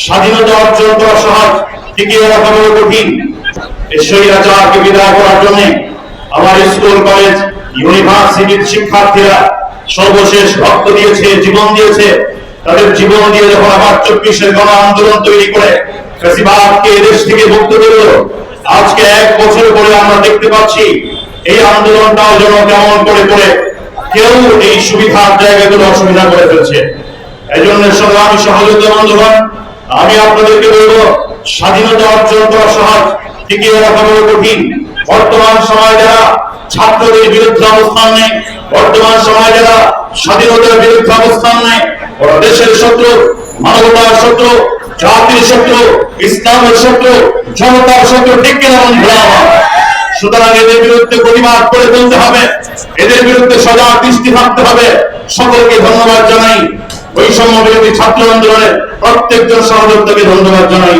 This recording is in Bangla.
স্বাধীনতা অর্জন করা সহজ, টিকিয়ে রাখা বড় কঠিন। এই স্বৈরাচারকে বিদায় করার জন্য আমার স্কুল, কলেজ, ইউনিভার্সিটির শিক্ষার্থীরা সর্বশেষ রক্ত দিয়েছে, জীবন দিয়েছে। তাদের জীবন দিয়ে যখন আবার 24-এর গণ আন্দোলন তৈরি করে ফ্যাসিবাদকে দেশ থেকে মুক্ত করল, আজকে 1 বছর পরে আমরা দেখতে পাচ্ছি এই আন্দোলনটাও যেন কেমন করে করে কেউ এই সুবিধার জায়গাগুলো অসুবিধা করে ফেলছে। এই জন্য সংগ্রামী সহযোগিতা বন্ধুগণ, আমি আপনাদেরকে বলবো, স্বাধীনতা অর্জন করা সহজ, টিকিয়ে রাখা বড় কঠিন। বর্তমান সময় যারা ছাত্রদের বিরুদ্ধে অবস্থান নেয়, বর্তমান সময় যারা স্বাধীনতার বিরুদ্ধে অবস্থান নেয়, ওরা দেশের শত্রু, মানবতার শত্রু, জাতির শত্রু, ইসলামের শত্রু, জনতার শত্রু। ঠিক কিনা বন্ধুরা? সুতরাং এদের বিরুদ্ধে প্রতিবাদ করে তুলতে হবে, এদের বিরুদ্ধে সজাগ দৃষ্টি থাকতে হবে। সকলকে ধন্যবাদ জানাই। বৈষম্য বিরোধী ছাত্র আন্দোলনের প্রত্যেকজন সহযোগীকে ধন্যবাদ জানাই।